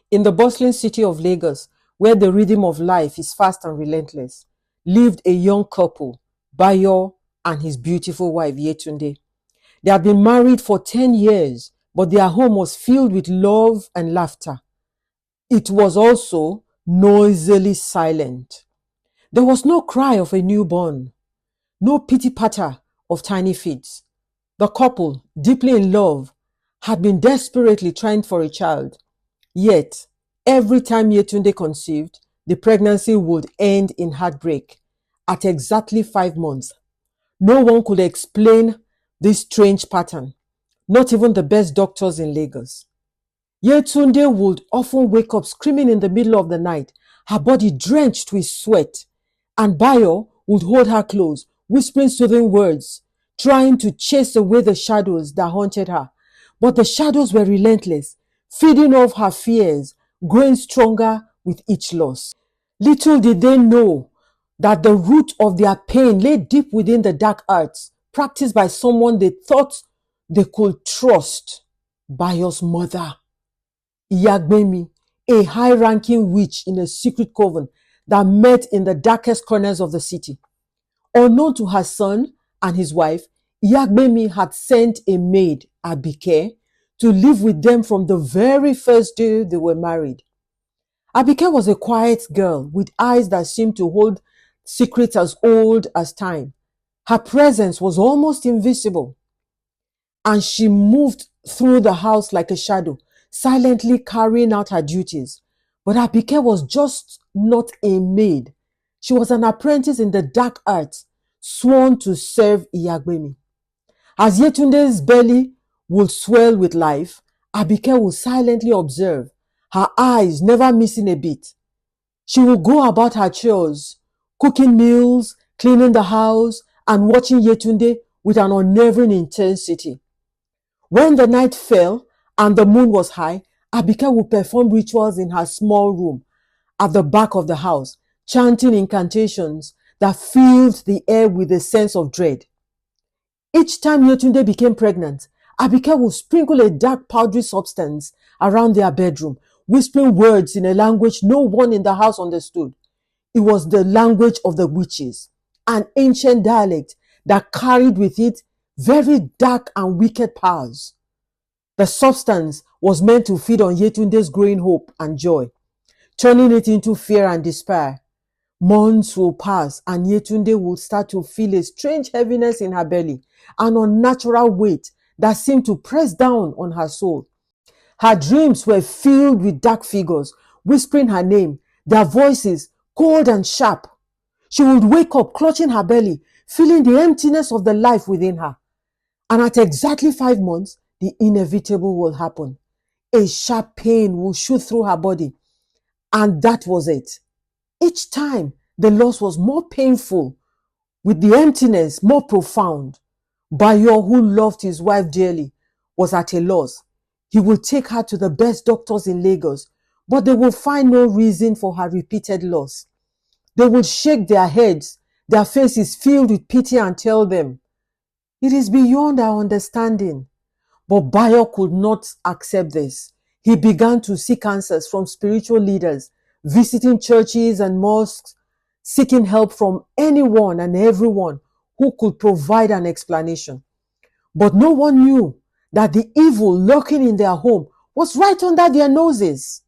In the bustling city of Lagos, where the rhythm of life is fast and relentless, lived a young couple, Bayo and his beautiful wife, Yetunde. They had been married for 10 years, but their home was filled with love and laughter. It was also noisily silent. There was no cry of a newborn, no pity patter of tiny feet. The couple, deeply in love, had been desperately trying for a child. Yet, every time Yetunde conceived, the pregnancy would end in heartbreak at exactly 5 months. No one could explain this strange pattern, not even the best doctors in Lagos. Yetunde would often wake up screaming in the middle of the night, her body drenched with sweat, and Bayo would hold her close, whispering soothing words, trying to chase away the shadows that haunted her. But the shadows were relentless, feeding off her fears, growing stronger with each loss. Little did they know that the root of their pain lay deep within the dark arts practiced by someone they thought they could trust, Bayo's mother. Iyagbemi, a high-ranking witch in a secret coven that met in the darkest corners of the city. Unknown to her son and his wife, Iyagbemi had sent a maid, Abike, to live with them from the very first day they were married. Abike was a quiet girl with eyes that seemed to hold secrets as old as time. Her presence was almost invisible, and she moved through the house like a shadow, silently carrying out her duties. But Abike was just not a maid. She was an apprentice in the dark arts, sworn to serve Iyagbemi. As Yetunde's belly would swell with life, Abike would silently observe, her eyes never missing a beat. She would go about her chores, cooking meals, cleaning the house, and watching Yetunde with an unnerving intensity. When the night fell and the moon was high, Abike would perform rituals in her small room at the back of the house, chanting incantations that filled the air with a sense of dread. Each time Yetunde became pregnant, Abike would sprinkle a dark powdery substance around their bedroom, whispering words in a language no one in the house understood. It was the language of the witches, an ancient dialect that carried with it very dark and wicked powers. The substance was meant to feed on Yetunde's growing hope and joy, turning it into fear and despair. Months will pass and Yetunde would start to feel a strange heaviness in her belly, an unnatural weight that seemed to press down on her soul. Her dreams were filled with dark figures, whispering her name, their voices cold and sharp. She would wake up clutching her belly, feeling the emptiness of the life within her. And at exactly 5 months, the inevitable will happen. A sharp pain will shoot through her body. And that was it. Each time, the loss was more painful, with the emptiness more profound. Bayo, who loved his wife dearly, was at a loss. He would take her to the best doctors in Lagos, but they would find no reason for her repeated loss. They would shake their heads, their faces filled with pity, and tell them, "It is beyond our understanding." But Bayo could not accept this. He began to seek answers from spiritual leaders, visiting churches and mosques, seeking help from anyone and everyone who could provide an explanation. But no one knew that the evil lurking in their home was right under their noses.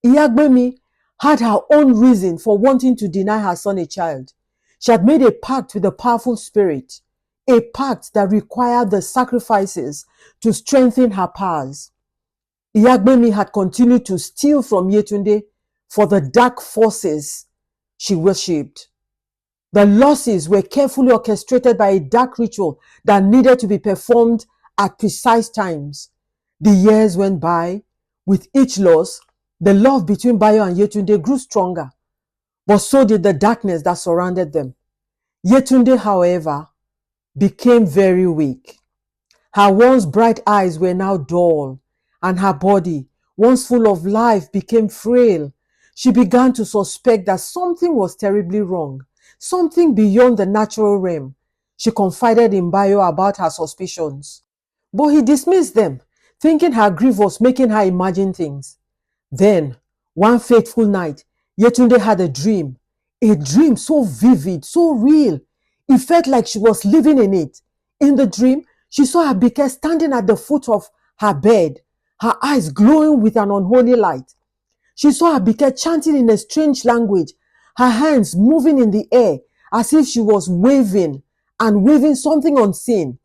Iyagbemi had her own reason for wanting to deny her son a child. She had made a pact with a powerful spirit, a pact that required the sacrifices to strengthen her powers. Iyagbemi had continued to steal from Yetunde for the dark forces she worshipped. The losses were carefully orchestrated by a dark ritual that needed to be performed at precise times. The years went by. With each loss, the love between Bayo and Yetunde grew stronger, but so did the darkness that surrounded them. Yetunde, however, became very weak. Her once bright eyes were now dull, and her body, once full of life, became frail. She began to suspect that something was terribly wrong, something beyond the natural realm. She confided in Bayo about her suspicions, but he dismissed them, thinking her grief was making her imagine things. Then, one fateful night, Yetunde had a dream so vivid, so real. It felt like she was living in it. In the dream, she saw Abike standing at the foot of her bed, her eyes glowing with an unholy light. She saw Abike chanting in a strange language, her hands moving in the air as if she was waving and waving something unseen.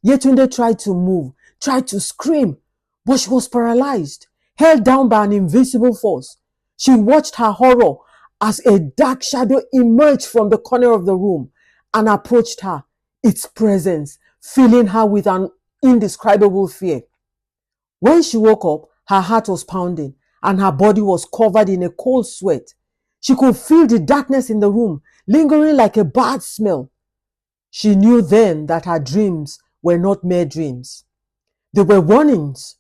Yetunde tried to move, tried to scream, but she was paralyzed, held down by an invisible force. She watched her horror as a dark shadow emerged from the corner of the room and approached her, its presence filling her with an indescribable fear. When she woke up, her heart was pounding and her body was covered in a cold sweat. She could feel the darkness in the room, lingering like a bad smell. She knew then that her dreams were not mere dreams. They were warnings.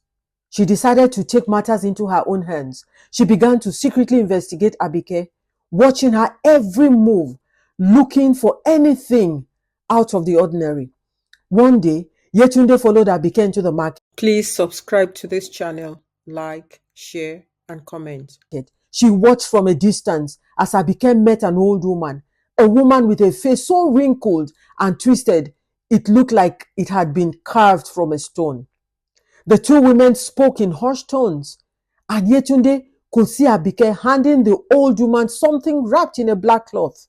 She decided to take matters into her own hands. She began to secretly investigate Abike, watching her every move, looking for anything out of the ordinary. One day, Yetunde followed Abike into the market. Please subscribe to this channel, like, share, and comment. She watched from a distance as Abike met an old woman, a woman with a face so wrinkled and twisted, it looked like it had been carved from a stone. The two women spoke in hushed tones, and Yetunde could see Abike handing the old woman something wrapped in a black cloth.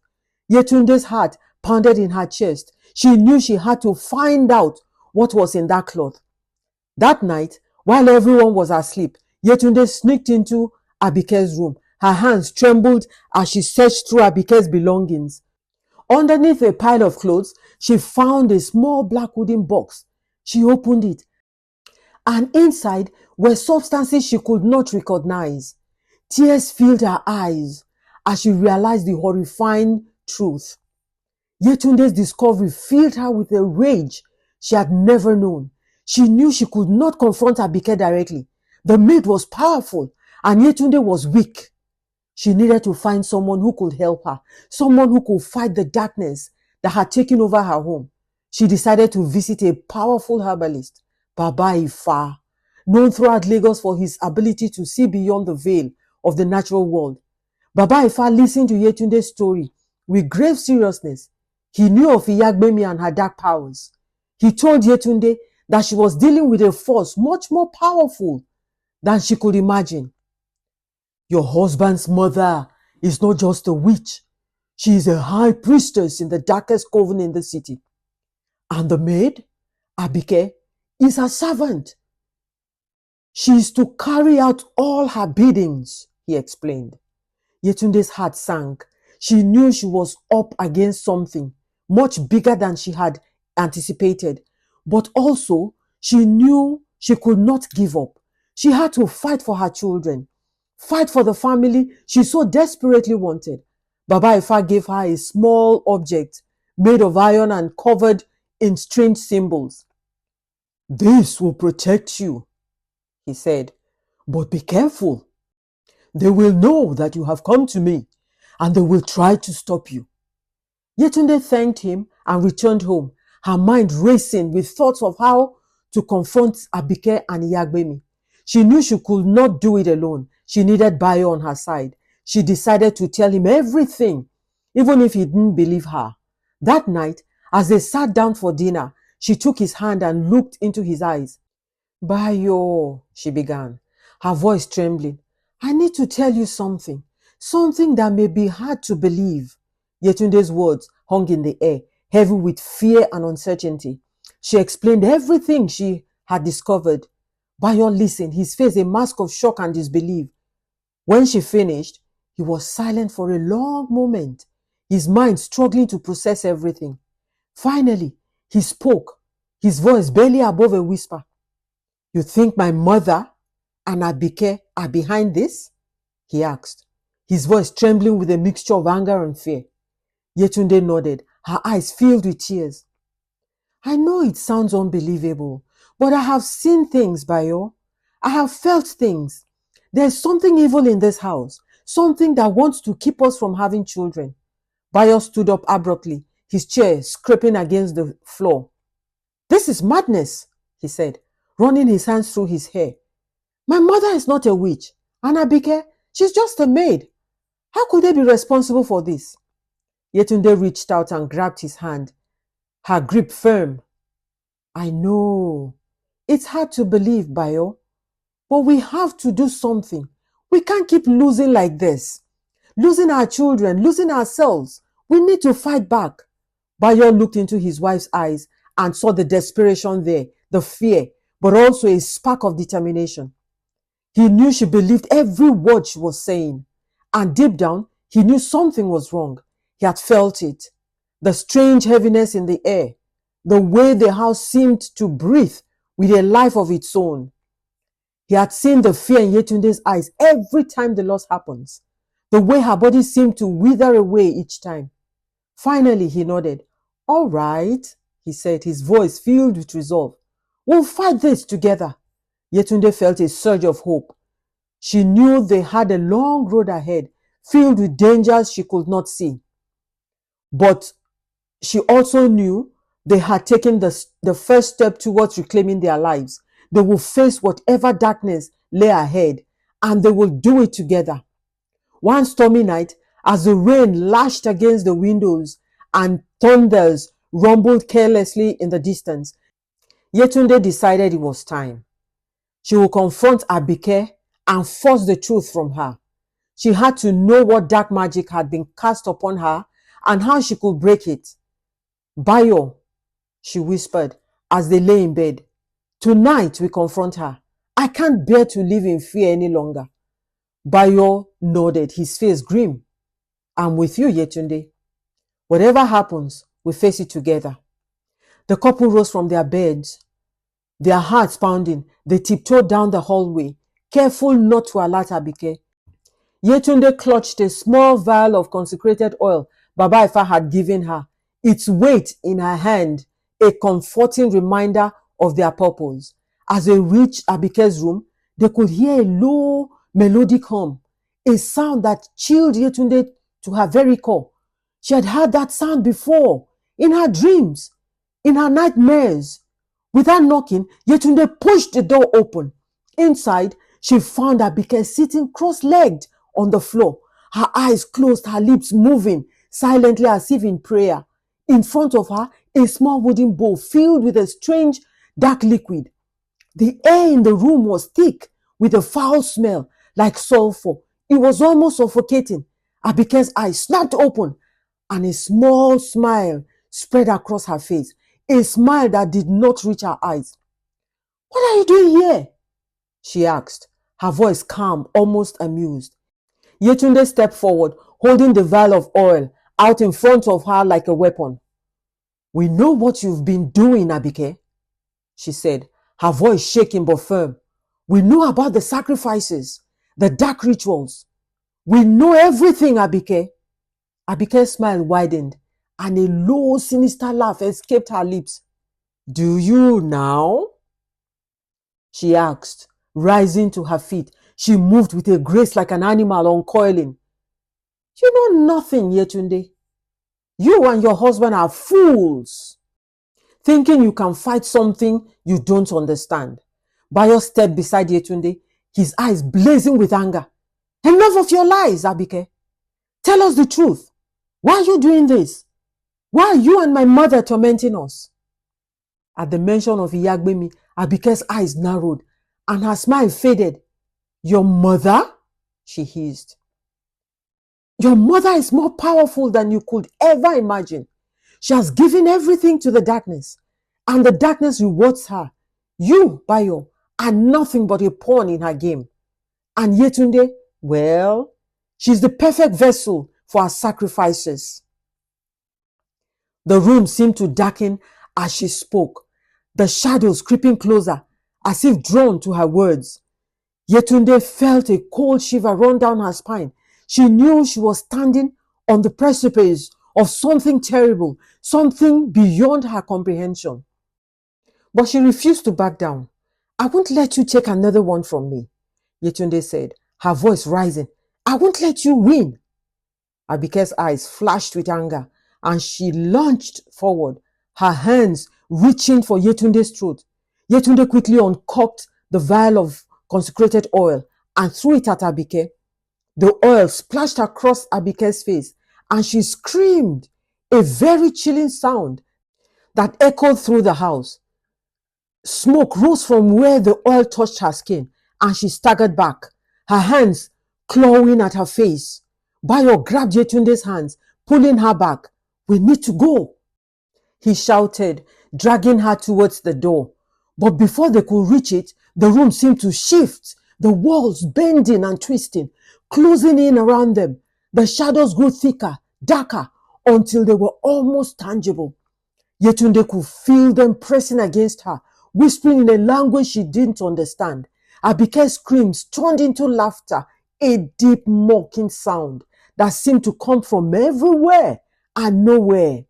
Yetunde's heart pounded in her chest. She knew she had to find out what was in that cloth. That night, while everyone was asleep, Yetunde sneaked into Abike's room. Her hands trembled as she searched through Abike's belongings. Underneath a pile of clothes, she found a small black wooden box. She opened it, and inside were substances she could not recognize. Tears filled her eyes as she realized the horrifying truth. Yetunde's discovery filled her with a rage she had never known. She knew she could not confront Abike directly. The maid was powerful and Yetunde was weak. She needed to find someone who could help her, someone who could fight the darkness that had taken over her home. She decided to visit a powerful herbalist, Baba Ifa, known throughout Lagos for his ability to see beyond the veil of the natural world. Baba Ifa listened to Yetunde's story with grave seriousness. He knew of Iyagbemi and her dark powers. He told Yetunde that she was dealing with a force much more powerful than she could imagine. Your husband's mother is not just a witch. She is a high priestess in the darkest coven in the city. And the maid, Abike, is her servant. She is to carry out all her biddings, he explained. Yetunde's heart sank. She knew she was up against something much bigger than she had anticipated. But also, she knew she could not give up. She had to fight for her children, fight for the family she so desperately wanted. Baba Ifa gave her a small object made of iron and covered in strange symbols. This will protect you, he said, but be careful. They will know that you have come to me and they will try to stop you. Yetunde thanked him and returned home, her mind racing with thoughts of how to confront Abike and Iyagbemi. She knew she could not do it alone. She needed Bayo on her side. She decided to tell him everything, even if he didn't believe her. That night, as they sat down for dinner, she took his hand and looked into his eyes. Bayo, she began, her voice trembling. I need to tell you something that may be hard to believe. Yetunde's words hung in the air, heavy with fear and uncertainty. She explained everything she had discovered. Bayo listened, his face a mask of shock and disbelief. When she finished, he was silent for a long moment, his mind struggling to process everything. Finally, he spoke, his voice barely above a whisper. You think my mother and Abike are behind this? He asked, his voice trembling with a mixture of anger and fear. Yetunde nodded, her eyes filled with tears. I know it sounds unbelievable, but I have seen things, Bayo. I have felt things. There's something evil in this house, something that wants to keep us from having children. Bayo stood up abruptly, his chair scraping against the floor. This is madness, he said, running his hands through his hair. My mother is not a witch, And Abike, she's just a maid. How could they be responsible for this? Yetunde reached out and grabbed his hand, her grip firm. I know. It's hard to believe, Bayo. But we have to do something. We can't keep losing like this. Losing our children, losing ourselves. We need to fight back. Bayo looked into his wife's eyes and saw the desperation there, the fear, but also a spark of determination. He knew she believed every word she was saying. And deep down, he knew something was wrong. He had felt it. The strange heaviness in the air. The way the house seemed to breathe with a life of its own. He had seen the fear in Yetunde's eyes every time the loss happens. The way her body seemed to wither away each time. Finally, he nodded. All right, he said, his voice filled with resolve. We'll fight this together. Yetunde felt a surge of hope. She knew they had a long road ahead, filled with dangers she could not see. But she also knew they had taken the first step towards reclaiming their lives. They will face whatever darkness lay ahead, and they will do it together. One stormy night, as the rain lashed against the windows and thunders rumbled carelessly in the distance, Yetunde decided it was time. She would confront Abike and force the truth from her. She had to know what dark magic had been cast upon her and how she could break it. Bayo, she whispered as they lay in bed. Tonight we confront her. I can't bear to live in fear any longer. Bayo nodded, his face grim. I'm with you, Yetunde. Whatever happens, we face it together. The couple rose from their beds, their hearts pounding. They tiptoed down the hallway, careful not to alert Abike. Yetunde clutched a small vial of consecrated oil Baba Ifa had given her, its weight in her hand, a comforting reminder of their purpose. As they reached Abike's room, they could hear a low melodic hum, a sound that chilled Yetunde to her very core. She had heard that sound before, in her dreams, in her nightmares. Without knocking, Yetunde pushed the door open. Inside, she found Abike sitting cross-legged on the floor, her eyes closed, her lips moving silently as if in prayer. In front of her, a small wooden bowl filled with a strange dark liquid. The air in the room was thick with a foul smell like sulfur. It was almost suffocating. Abike's eyes snapped open and a small smile spread across her face, a smile that did not reach her eyes. What are you doing here? She asked, her voice calm, almost amused. Yetunde stepped forward, holding the vial of oil out in front of her like a weapon. We know what you've been doing, Abike, she said, her voice shaking but firm. We know about the sacrifices, the dark rituals. We know everything, Abike. Abike's smile widened and a low, sinister laugh escaped her lips. Do you now? She asked, rising to her feet. She moved with a grace like an animal uncoiling. You know nothing, Yetunde. You and your husband are fools, thinking you can fight something you don't understand. Bayo stepped beside Yetunde, his eyes blazing with anger. Enough of your lies, Abike. Tell us the truth. Why are you doing this? Why are you and my mother tormenting us? At the mention of Iyagbemi, Abike's eyes narrowed and her smile faded. Your mother? She hissed. Your mother is more powerful than you could ever imagine. She has given everything to the darkness, and the darkness rewards her. You, Bayo, are nothing but a pawn in her game. And Yetunde, well, she's the perfect vessel for her sacrifices. The room seemed to darken as she spoke, the shadows creeping closer, as if drawn to her words. Yetunde felt a cold shiver run down her spine. She knew she was standing on the precipice of something terrible, something beyond her comprehension. But she refused to back down. I won't let you take another one from me, Yetunde said, her voice rising. I won't let you win. Abike's eyes flashed with anger, and she lunged forward, her hands reaching for Yetunde's throat. Yetunde quickly uncorked the vial of consecrated oil and threw it at Abike. The oil splashed across Abike's face and she screamed, a very chilling sound that echoed through the house. Smoke rose from where the oil touched her skin and she staggered back, her hands clawing at her face. Bayo grabbed Yetunde's hands, pulling her back. "We need to go," he shouted, dragging her towards the door. But before they could reach it, the room seemed to shift, the walls bending and twisting, closing in around them. The shadows grew thicker, darker, until they were almost tangible. Yetunde could feel them pressing against her, whispering in a language she didn't understand. Abike's screams turned into laughter, a deep mocking sound that seemed to come from everywhere and nowhere.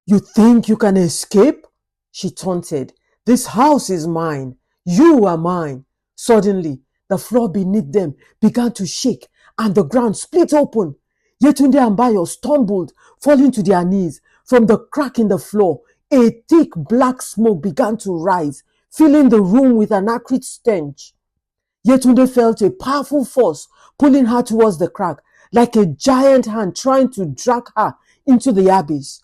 "You think you can escape?" she taunted. "This house is mine. You are mine." Suddenly, the floor beneath them began to shake and the ground split open. Yetunde and Bayo stumbled, falling to their knees. From the crack in the floor, a thick black smoke began to rise, filling the room with an acrid stench. Yetunde felt a powerful force pulling her towards the crack, like a giant hand trying to drag her into the abyss.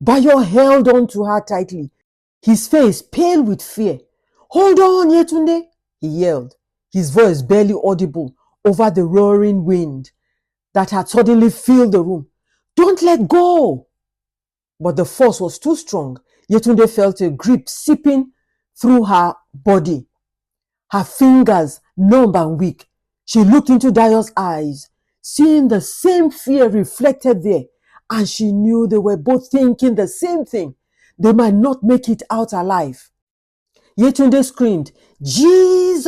Bayo held on to her tightly, his face pale with fear. "Hold on, Yetunde," he yelled, his voice barely audible over the roaring wind that had suddenly filled the room. "Don't let go." But the force was too strong. Yetunde felt a grip seeping through her body, her fingers numb and weak. She looked into Dayo's eyes, seeing the same fear reflected there, and she knew they were both thinking the same thing. They might not make it out alive. Yetunde screamed, "Jesus!"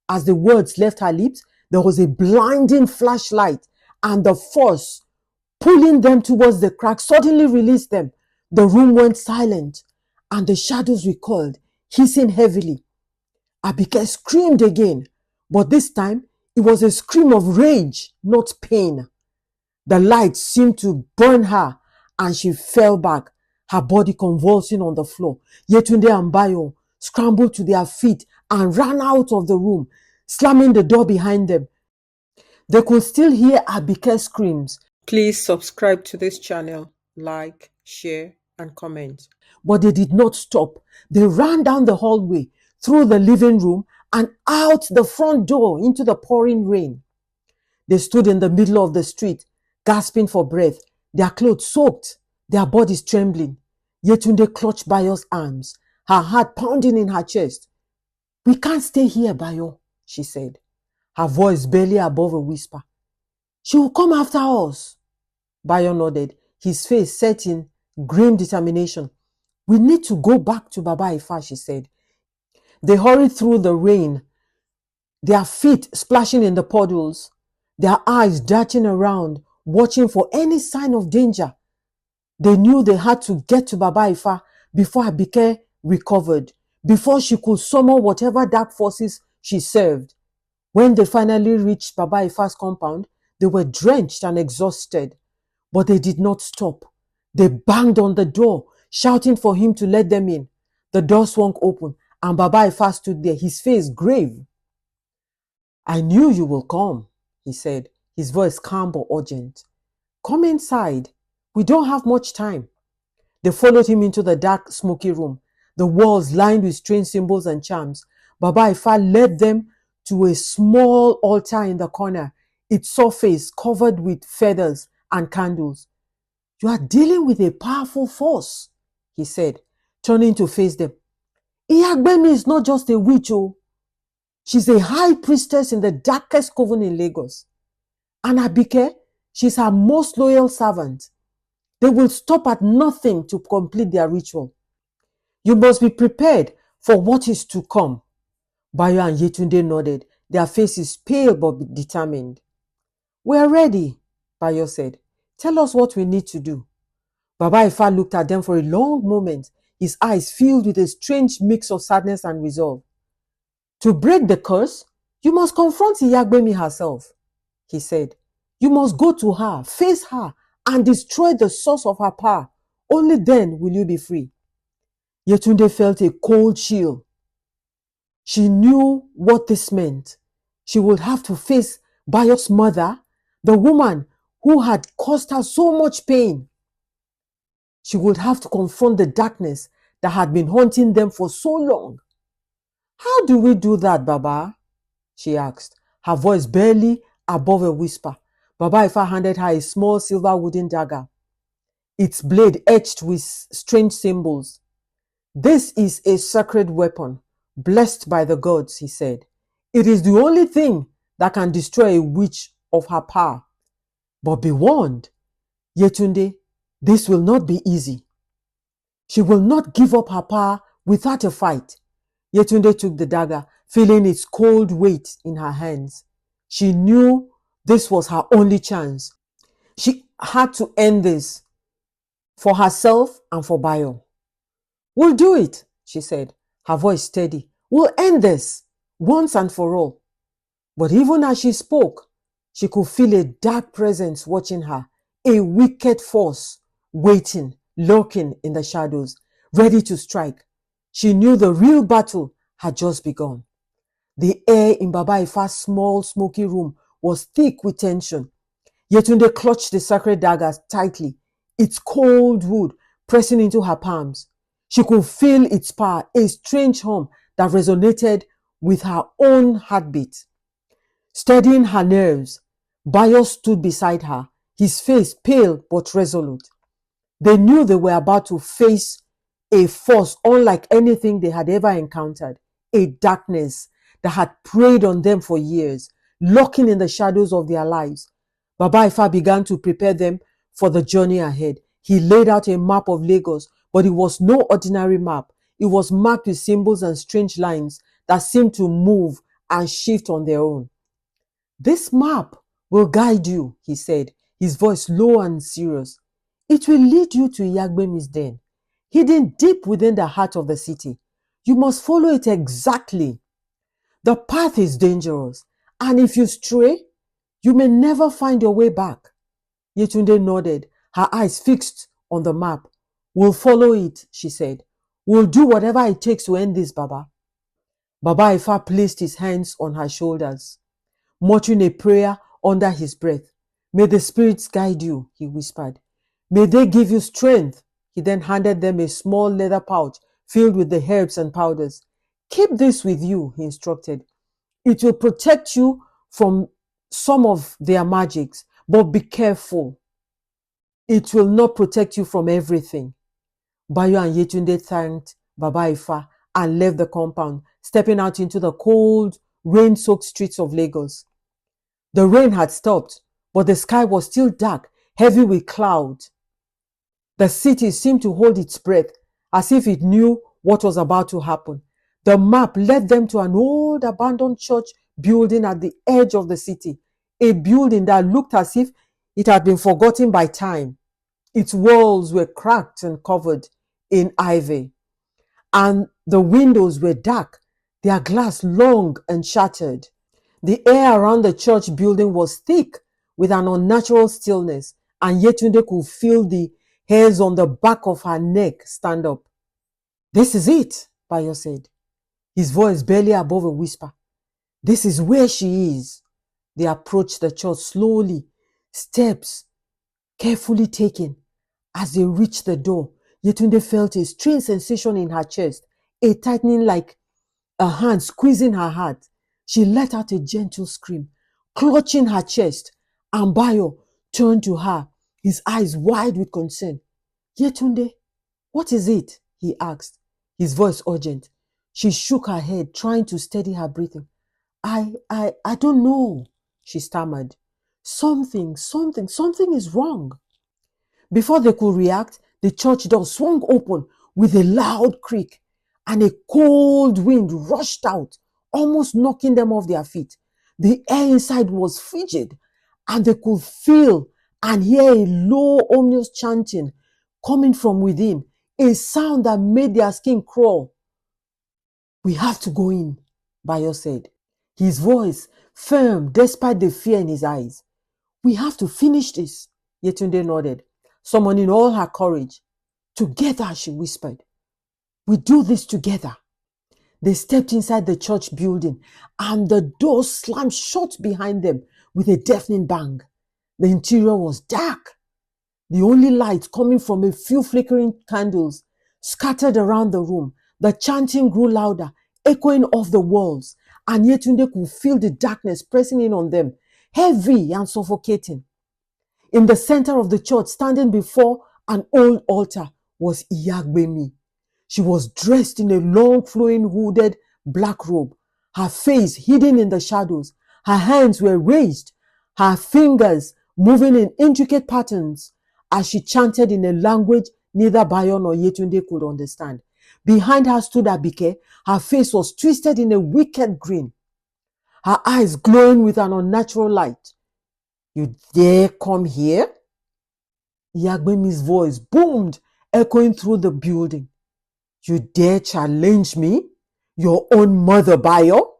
As the words left her lips, there was a blinding flashlight, and the force pulling them towards the crack suddenly released them. The room went silent, and the shadows recoiled, hissing heavily. Abike screamed again, but this time it was a scream of rage, not pain. The light seemed to burn her, and she fell back, her body convulsing on the floor. Yetunde and Bayo scrambled to their feet and ran out of the room, slamming the door behind them. They could still hear Abike's screams. Please subscribe to this channel, like, share, and comment. But they did not stop. They ran down the hallway, through the living room, and out the front door into the pouring rain. They stood in the middle of the street, gasping for breath, their clothes soaked, their bodies trembling. Yetunde clutched Bayo's arms, her heart pounding in her chest. "We can't stay here, Bayo," she said, her voice barely above a whisper. "She will come after us." Bayo nodded, his face set in grim determination. "We need to go back to Baba Ifa," she said. They hurried through the rain, their feet splashing in the puddles, their eyes darting around, watching for any sign of danger. They knew they had to get to Baba Ifa before Abike recovered, before she could summon whatever dark forces she served. When they finally reached Baba Ifa's compound, they were drenched and exhausted, but they did not stop. They banged on the door, shouting for him to let them in. The door swung open, and Baba Ifa stood there, his face grave. "I knew you will come," he said, his voice calm but urgent. "Come inside. We don't have much time." They followed him into the dark, smoky room, the walls lined with strange symbols and charms. Baba Ifa led them to a small altar in the corner, its surface covered with feathers and candles. "You are dealing with a powerful force," he said, turning to face them. "Iyagbemi is not just a witch, oh. She's a high priestess in the darkest coven in Lagos. And Abike, she's her most loyal servant. They will stop at nothing to complete their ritual. You must be prepared for what is to come." Bayo and Yetunde nodded, their faces pale but determined. "We are ready," Bayo said. "Tell us what we need to do." Baba Ifa looked at them for a long moment, his eyes filled with a strange mix of sadness and resolve. "To break the curse, you must confront Iyagbemi herself," he said. "You must go to her, face her, and destroy the source of her power. Only then will you be free." Yetunde felt a cold chill. She knew what this meant. She would have to face Bayo's mother, the woman who had caused her so much pain. She would have to confront the darkness that had been haunting them for so long. How do we do that, Baba? She asked, her voice barely above a whisper. Baba Ifa handed her a small silver wooden dagger, its blade etched with strange symbols. This is a sacred weapon, blessed by the gods, he said. It is the only thing that can destroy a witch of her power. But be warned, Yetunde, this will not be easy. She will not give up her power without a fight. Yetunde took the dagger, feeling its cold weight in her hands. She knew this was her only chance. She had to end this for herself and for Bayo. We'll do it, she said, her voice steady. We'll end this once and for all. But even as she spoke, she could feel a dark presence watching her, a wicked force waiting, lurking in the shadows, ready to strike. She knew the real battle had just begun. The air in Baba Ifa's small, smoky room was thick with tension. Yetunde clutched the sacred dagger tightly, its cold wood pressing into her palms. She could feel its power, a strange hum that resonated with her own heartbeat. Steadying her nerves, Bayo stood beside her, his face pale but resolute. They knew they were about to face a force unlike anything they had ever encountered, a darkness that had preyed on them for years, lurking in the shadows of their lives. Baba Ifa began to prepare them for the journey ahead. He laid out a map of Lagos, but it was no ordinary map. It was marked with symbols and strange lines that seemed to move and shift on their own. This map will guide you, he said, his voice low and serious. It will lead you to Iyagbemi's den, hidden deep within the heart of the city. You must follow it exactly. The path is dangerous, and if you stray, you may never find your way back. Yetunde nodded, her eyes fixed on the map. We'll follow it, she said. We'll do whatever it takes to end this, Baba. Baba Ifa placed his hands on her shoulders, muttering a prayer under his breath. May the spirits guide you, he whispered. May they give you strength. He then handed them a small leather pouch filled with the herbs and powders. Keep this with you, he instructed. It will protect you from some of their magics, but be careful. It will not protect you from everything. Bayo and Yetunde thanked Baba Ifa and left the compound, stepping out into the cold, rain-soaked streets of Lagos. The rain had stopped, but the sky was still dark, heavy with clouds. The city seemed to hold its breath, as if it knew what was about to happen. The map led them to an old abandoned church building at the edge of the city, a building that looked as if it had been forgotten by time. Its walls were cracked and covered in ivy, and the windows were dark, their glass long and shattered. The air around the church building was thick with an unnatural stillness, and Yetunde could feel the hairs on the back of her neck stand up. This is it, Bayo said, his voice barely above a whisper. This is where she is. They approached the church slowly, steps carefully taken. As they reached the door, Yetunde felt a strange sensation in her chest, a tightening like a hand squeezing her heart. She let out a gentle scream, clutching her chest, and Bayo turned to her, his eyes wide with concern. Yetunde, what is it? He asked, his voice urgent. She shook her head, trying to steady her breathing. I don't know, she stammered. Something is wrong. Before they could react, the church door swung open with a loud creak, and a cold wind rushed out, almost knocking them off their feet. The air inside was frigid, and they could feel and hear a low, ominous chanting coming from within, a sound that made their skin crawl. We have to go in, Bayo said, his voice firm despite the fear in his eyes. We have to finish this, Yetunde nodded, summoning all her courage. Together, she whispered. We do this together. They stepped inside the church building and the door slammed shut behind them with a deafening bang. The interior was dark. The only light coming from a few flickering candles scattered around the room. The chanting grew louder, echoing off the walls, and Yetunde could feel the darkness pressing in on them, heavy and suffocating. In the center of the church, standing before an old altar, was Iyagbemi. She was dressed in a long, flowing, hooded black robe, her face hidden in the shadows. Her hands were raised, her fingers moving in intricate patterns as she chanted in a language neither Bayo nor Yetunde could understand. Behind her stood Abike. Her face was twisted in a wicked grin, her eyes glowing with an unnatural light. "You dare come here?" Iyagbemi's voice boomed, echoing through the building. "You dare challenge me? Your own mother, Bayo?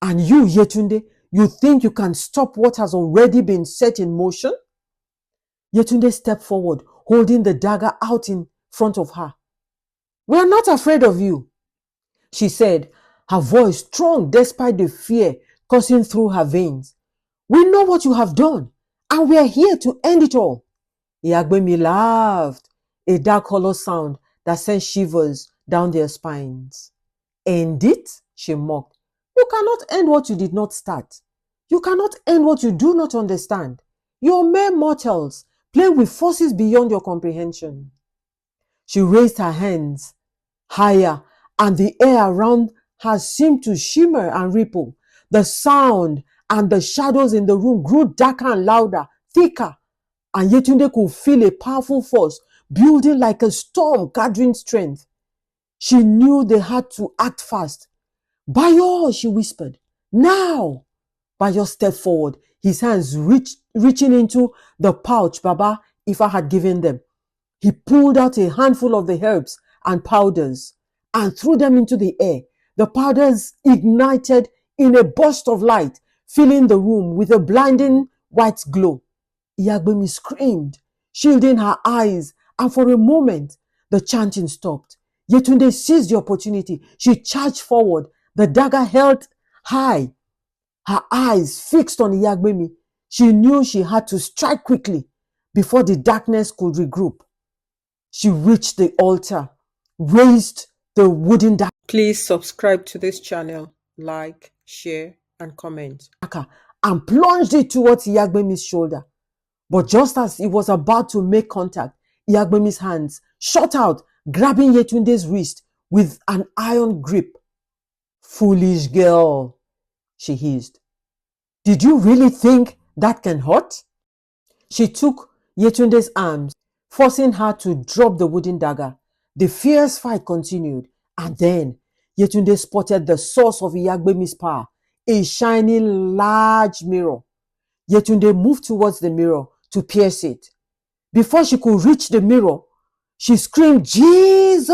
And you, Yetunde, you think you can stop what has already been set in motion?" Yetunde stepped forward, holding the dagger out in front of her. "We are not afraid of you," she said, her voice strong despite the fear coursing through her veins. "We know what you have done, and we are here to end it all." Iyagbemi laughed, a dark hollow sound that sent shivers down their spines. "End it?" she mocked. "You cannot end what you did not start. You cannot end what you do not understand. You are mere mortals, playing with forces beyond your comprehension." She raised her hands higher, and the air around her seemed to shimmer and ripple. The sound and the shadows in the room grew darker and louder, thicker, and Yetunde could feel a powerful force building like a storm, gathering strength. She knew they had to act fast. "Bayo," she whispered. "Now!" Bayo stepped forward, his hands reaching into the pouch Baba Ifa had given them. He pulled out a handful of the herbs and powders and threw them into the air. The powders ignited in a burst of light, filling the room with a blinding white glow. Iyagbemi screamed, shielding her eyes, and for a moment, the chanting stopped. Yetunde seized the opportunity. She charged forward, the dagger held high, her eyes fixed on Iyagbemi. She knew she had to strike quickly before the darkness could regroup. She reached the altar, raised the wooden dagger. Please subscribe to this channel, like, share, and comment. And plunged it towards Iyagbemi's shoulder. But just as he was about to make contact, Iyagbemi's hands shot out, grabbing Yetunde's wrist with an iron grip. "Foolish girl," she hissed. "Did you really think that can hurt?" She took Yetunde's arms, forcing her to drop the wooden dagger. The fierce fight continued, and then Yetunde spotted the source of Iyagbemi's power, a shiny large mirror. Yetunde moved towards the mirror to pierce it. Before she could reach the mirror, she screamed, "Jesus!"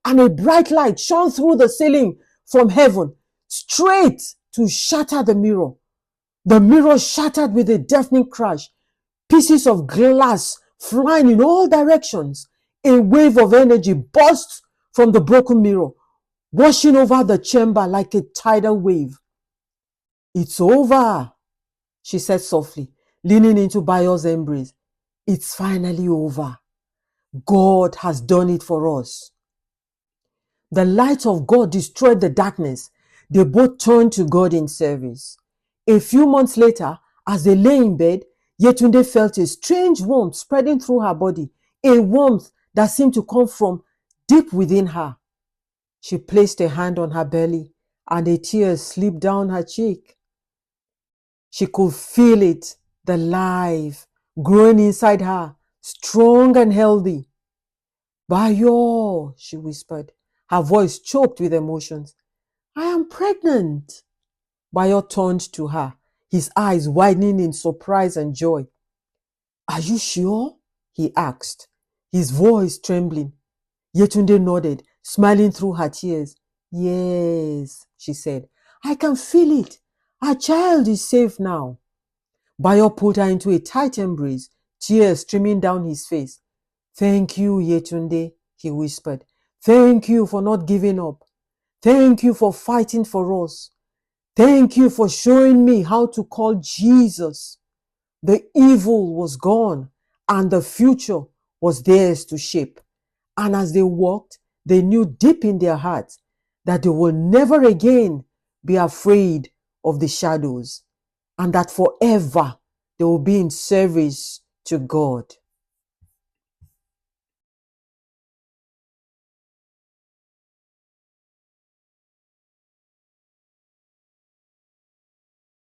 And a bright light shone through the ceiling from heaven, straight to shatter the mirror. The mirror shattered with a deafening crash, pieces of glass flying in all directions. A wave of energy burst from the broken mirror, washing over the chamber like a tidal wave. "It's over," she said softly, leaning into Bayo's embrace. "It's finally over. God has done it for us." The light of God destroyed the darkness. They both turned to God in service. A few months later, as they lay in bed, Yetunde felt a strange warmth spreading through her body, a warmth that seemed to come from deep within her. She placed a hand on her belly, and a tear slipped down her cheek. She could feel it, the life growing inside her, strong and healthy. "Bayo," she whispered, her voice choked with emotions. "I am pregnant." Bayo turned to her, his eyes widening in surprise and joy. "Are you sure?" he asked, his voice trembling. Yetunde nodded, smiling through her tears. "Yes," she said, "I can feel it. Our child is safe now." Bayo pulled her into a tight embrace, tears streaming down his face. "Thank you, Yetunde," he whispered. Thank you for not giving up. Thank you for fighting for us. Thank you for showing me how to call Jesus. The evil was gone and the future was theirs to shape. And as they walked, they knew deep in their hearts that they will never again be afraid of the shadows and that forever they will be in service to God.